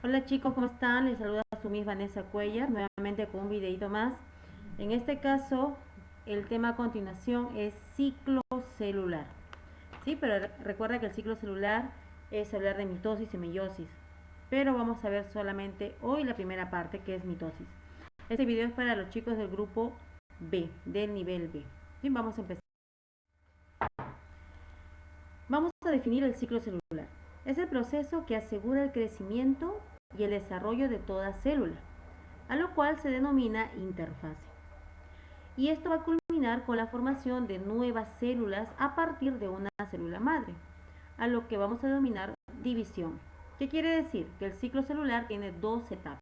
Hola chicos, ¿cómo están? Les saluda su Miss Vanessa Cuellar, nuevamente con un videito más. En este caso, el tema a continuación es ciclo celular. Sí, pero recuerda que el ciclo celular es hablar de mitosis y meiosis. Pero vamos a ver solamente hoy la primera parte, que es mitosis. Este video es para los chicos del grupo B, del nivel B. Sí, vamos a empezar. Vamos a definir el ciclo celular. Es el proceso que asegura el crecimiento y el desarrollo de toda célula, a lo cual se denomina interfase. Y esto va a culminar con la formación de nuevas células a partir de una célula madre, a lo que vamos a denominar división. ¿Qué quiere decir? Que el ciclo celular tiene dos etapas,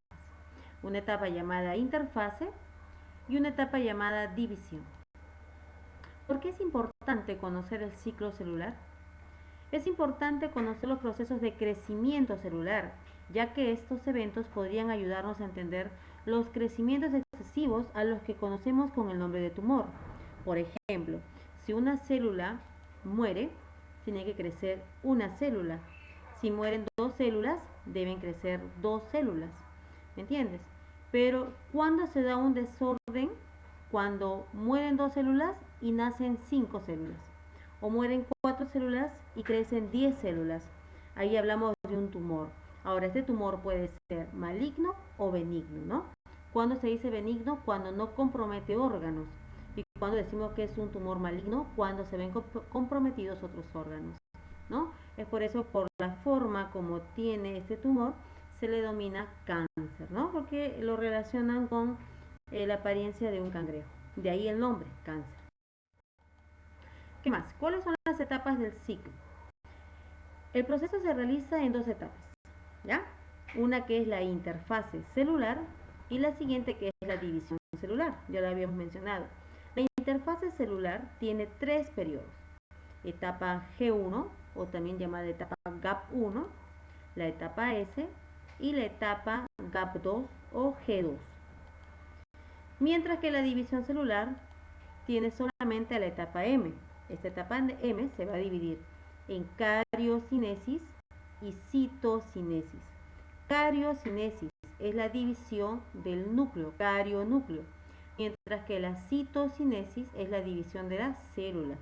una etapa llamada interfase y una etapa llamada división. ¿Por qué es importante conocer el ciclo celular? Es importante conocer los procesos de crecimiento celular, ya que estos eventos podrían ayudarnos a entender los crecimientos excesivos a los que conocemos con el nombre de tumor. Por ejemplo, si una célula muere, tiene que crecer una célula. Si mueren dos células, deben crecer dos células. ¿Me entiendes? Pero ¿cuándo se da un desorden? Cuando mueren dos células y nacen cinco células, o mueren 4 células y crecen 10 células. Ahí hablamos de un tumor. Ahora, este tumor puede ser maligno o benigno, ¿no? ¿Cuándo se dice benigno? Cuando no compromete órganos. Y cuando decimos que es un tumor maligno, cuando se ven comprometidos otros órganos, ¿no? Es por eso, por la forma como tiene este tumor, se le denomina cáncer, ¿no? Porque lo relacionan con la apariencia de un cangrejo. De ahí el nombre, cáncer. ¿Qué más? ¿Cuáles son las etapas del ciclo? El proceso se realiza en dos etapas, ¿ya? Una que es la interfase celular y la siguiente que es la división celular, ya lo habíamos mencionado. La interfase celular tiene tres periodos: etapa G1, o también llamada etapa GAP1, la etapa S y la etapa GAP2 o G2. Mientras que la división celular tiene solamente a la etapa M. Esta etapa M se va a dividir en cariocinesis y citocinesis. Cariocinesis es la división del núcleo, carionúcleo, mientras que la citocinesis es la división de la célula,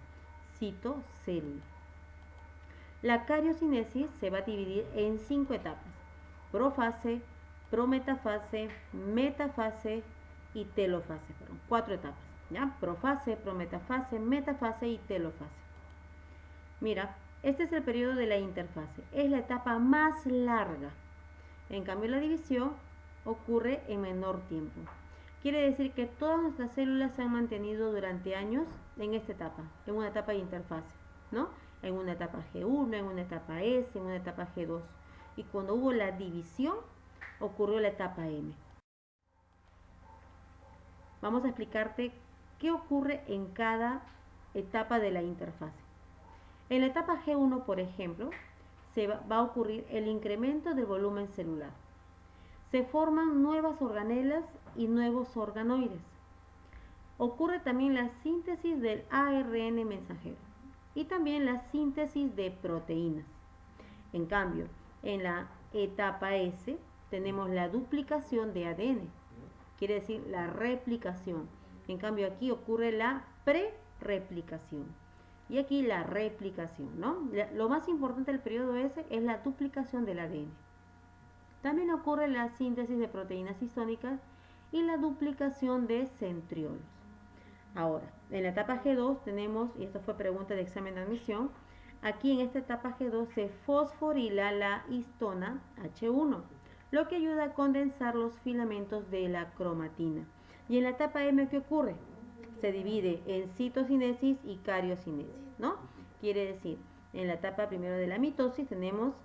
citocélula. La cariocinesis se va a dividir en 5 etapas: profase, prometafase, metafase y telofase. 4 etapas, ¿ya? Profase, prometafase, metafase y telofase. Mira, este es el periodo de la interfase. Es la etapa más larga. En cambio, la división ocurre en menor tiempo. Quiere decir que todas nuestras células se han mantenido durante años en esta etapa, en una etapa de interfase, ¿no? En una etapa G1, en una etapa S, en una etapa G2. Y cuando hubo la división, ocurrió la etapa M. Vamos a explicarte qué ocurre en cada etapa de la interfase. En la etapa G1, por ejemplo, va a ocurrir el incremento del volumen celular. Se forman nuevas organelas y nuevos organoides. Ocurre también la síntesis del ARN mensajero y también la síntesis de proteínas. En cambio, en la etapa S tenemos la duplicación de ADN, quiere decir la replicación. En cambio, aquí ocurre la pre-replicación y aquí la replicación, ¿no? Lo más importante del periodo S es la duplicación del ADN. También ocurre la síntesis de proteínas histónicas y la duplicación de centriolos. Ahora, en la etapa G2 tenemos, y esto fue pregunta de examen de admisión, aquí en esta etapa G2 se fosforila la histona H1, lo que ayuda a condensar los filamentos de la cromatina. Y en la etapa M, ¿qué ocurre? Se divide en citocinesis y cariocinesis, ¿no? Quiere decir, en la etapa primero de la mitosis tenemos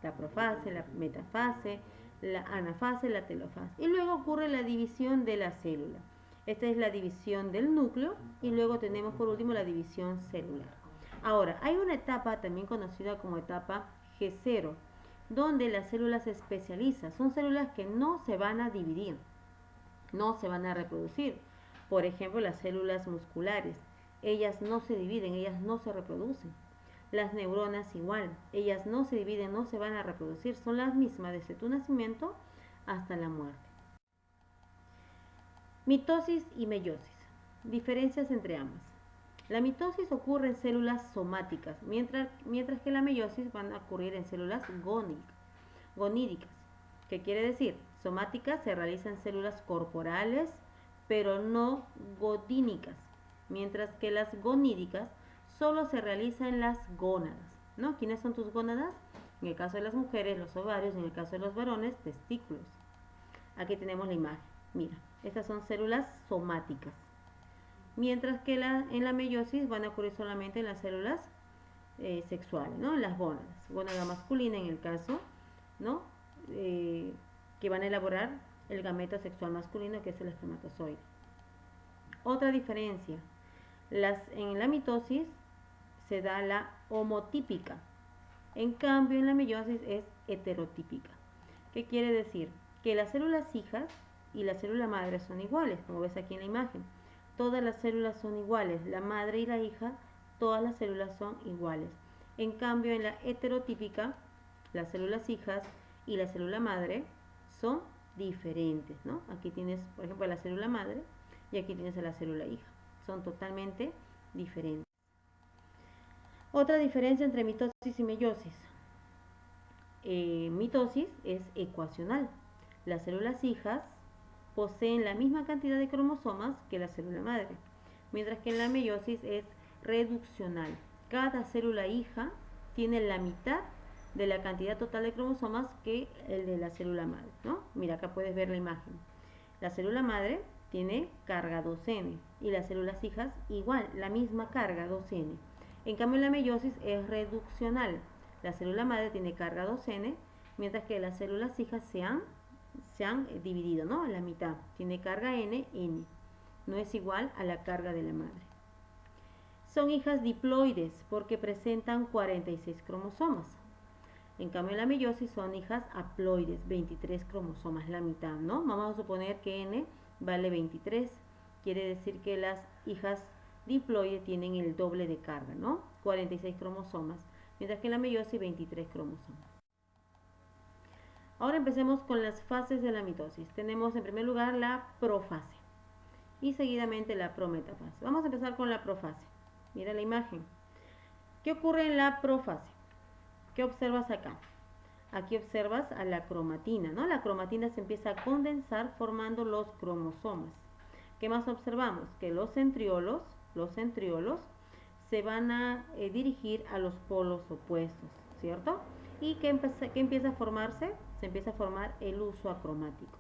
la profase, la metafase, la anafase, la telofase. Y luego ocurre la división de la célula. Esta es la división del núcleo y luego tenemos por último la división celular. Ahora, hay una etapa también conocida como etapa G0, donde la célula se especializa. Son células que no se van a dividir, no se van a reproducir. Por ejemplo, las células musculares. Ellas no se dividen, ellas no se reproducen. Las neuronas igual, ellas no se dividen, no se van a reproducir, son las mismas desde tu nacimiento hasta la muerte. Mitosis y meiosis. Diferencias entre ambas. La mitosis ocurre en células somáticas, mientras que la meiosis van a ocurrir en células gonídicas. ¿Qué quiere decir? Somáticas se realizan en células corporales, pero no godínicas, mientras que las gonídicas solo se realizan en las gónadas, ¿no? ¿Quiénes son tus gónadas? En el caso de las mujeres, los ovarios, en el caso de los varones, testículos. Aquí tenemos la imagen. Mira, estas son células somáticas, mientras que en la meiosis van a ocurrir solamente en las células sexuales, ¿no? En las gónadas. Gónada masculina en el caso, ¿no? Que van a elaborar el gameta sexual masculino, que es el espermatozoide. Otra diferencia, en la mitosis se da la homotípica, en cambio en la meiosis es heterotípica. ¿Qué quiere decir? Que las células hijas y la célula madre son iguales, como ves aquí en la imagen. Todas las células son iguales, la madre y la hija, todas las células son iguales. En cambio en la heterotípica, las células hijas y la célula madre son diferentes, ¿no? Aquí tienes, por ejemplo, la célula madre y aquí tienes a la célula hija. Son totalmente diferentes. Otra diferencia entre mitosis y meiosis. Mitosis es ecuacional. Las células hijas poseen la misma cantidad de cromosomas que la célula madre, mientras que en la meiosis es reduccional. Cada célula hija tiene la mitad de la cantidad total de cromosomas que el de la célula madre, ¿no? Mira, acá puedes ver la imagen. La célula madre tiene carga 2N y las células hijas igual, la misma carga 2N. En cambio la meiosis es reduccional. La célula madre tiene carga 2N, mientras que las células hijas se han dividido, ¿no? A la mitad. Tiene carga N. No es igual a la carga de la madre. Son hijas diploides porque presentan 46 cromosomas. En cambio, en la meiosis son hijas haploides, 23 cromosomas, la mitad, ¿no? Vamos a suponer que N vale 23. Quiere decir que las hijas diploides tienen el doble de carga, ¿no? 46 cromosomas, mientras que en la meiosis 23 cromosomas. Ahora empecemos con las fases de la mitosis. Tenemos en primer lugar la profase y seguidamente la prometafase. Vamos a empezar con la profase. Mira la imagen. ¿Qué ocurre en la profase? ¿Qué observas acá? Aquí observas a la cromatina, ¿no? La cromatina se empieza a condensar formando los cromosomas. ¿Qué más observamos? Que los centriolos se van a dirigir a los polos opuestos, ¿cierto? ¿Y qué empieza a formarse? Se empieza a formar el uso acromático.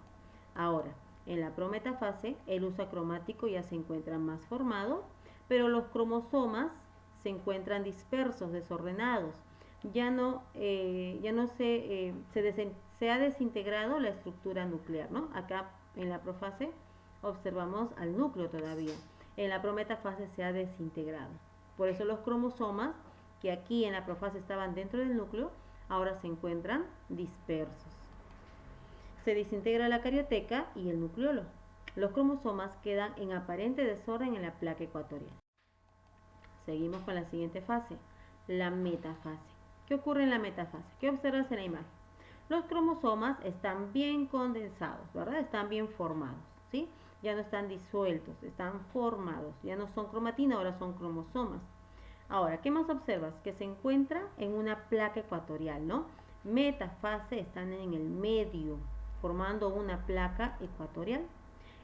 Ahora, en la prometafase, el uso acromático ya se encuentra más formado, pero los cromosomas se encuentran dispersos, desordenados. Se ha desintegrado la estructura nuclear, ¿no? Acá en la profase observamos al núcleo todavía. En la prometafase se ha desintegrado. Por eso los cromosomas que aquí en la profase estaban dentro del núcleo, ahora se encuentran dispersos. Se desintegra la carioteca y el nucleolo. Los cromosomas quedan en aparente desorden en la placa ecuatorial. Seguimos con la siguiente fase, la metafase. ¿Qué ocurre en la metafase? ¿Qué observas en la imagen? Los cromosomas están bien condensados, ¿verdad? Están bien formados, ¿sí? Ya no están disueltos, están formados. Ya no son cromatina, ahora son cromosomas. Ahora, ¿qué más observas? Que se encuentra en una placa ecuatorial, ¿no? Metafase están en el medio, formando una placa ecuatorial.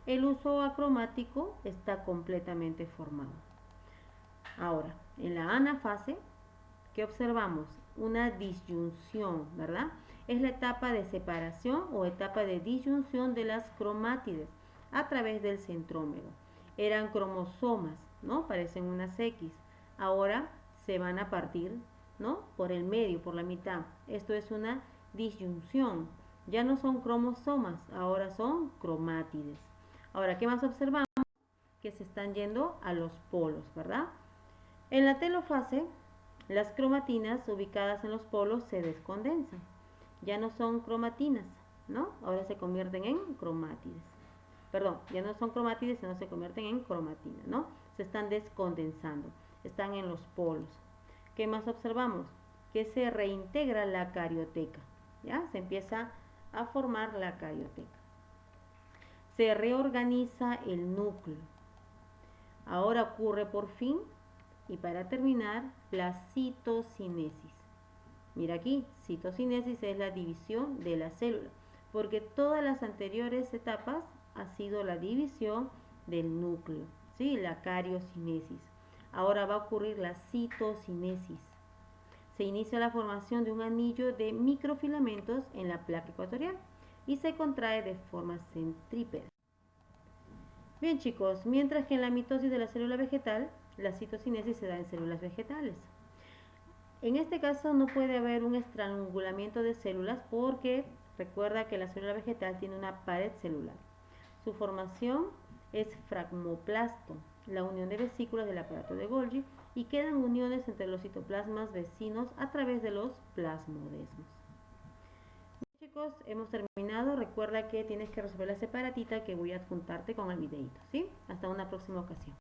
El uso acromático está completamente formado. Ahora, en la anafase, ¿qué observamos? Una disyunción, ¿verdad? Es la etapa de separación o etapa de disyunción de las cromátides a través del centrómero. Eran cromosomas, ¿no? Parecen unas X. Ahora se van a partir, ¿no? Por el medio, por la mitad. Esto es una disyunción. Ya no son cromosomas, ahora son cromátides. Ahora, ¿qué más observamos? Que se están yendo a los polos, ¿verdad? En la telofase, las cromatinas ubicadas en los polos se descondensan. Ya no son cromatinas, ¿no? Ahora se convierten en cromátides. Perdón, ya no son cromátides, sino se convierten en cromatina, ¿no? Se están descondensando, están en los polos. ¿Qué más observamos? Que se reintegra la carioteca, ¿ya? Se empieza a formar la carioteca. Se reorganiza el núcleo. Ahora ocurre por fin, y para terminar, la citocinesis. Mira aquí, citocinesis es la división de la célula, porque todas las anteriores etapas ha sido la división del núcleo, ¿sí? La cariocinesis. Ahora va a ocurrir la citocinesis. Se inicia la formación de un anillo de microfilamentos en la placa ecuatorial y se contrae de forma centrípeta. Bien chicos, mientras que en la mitosis de la célula vegetal, la citocinesis se da en células vegetales. En este caso no puede haber un estrangulamiento de células porque recuerda que la célula vegetal tiene una pared celular. Su formación es fragmoplasto, la unión de vesículas del aparato de Golgi, y quedan uniones entre los citoplasmas vecinos a través de los plasmodesmos. Bien, chicos, hemos terminado. Recuerda que tienes que resolver la separatita que voy a adjuntarte con el videito, ¿sí? Hasta una próxima ocasión.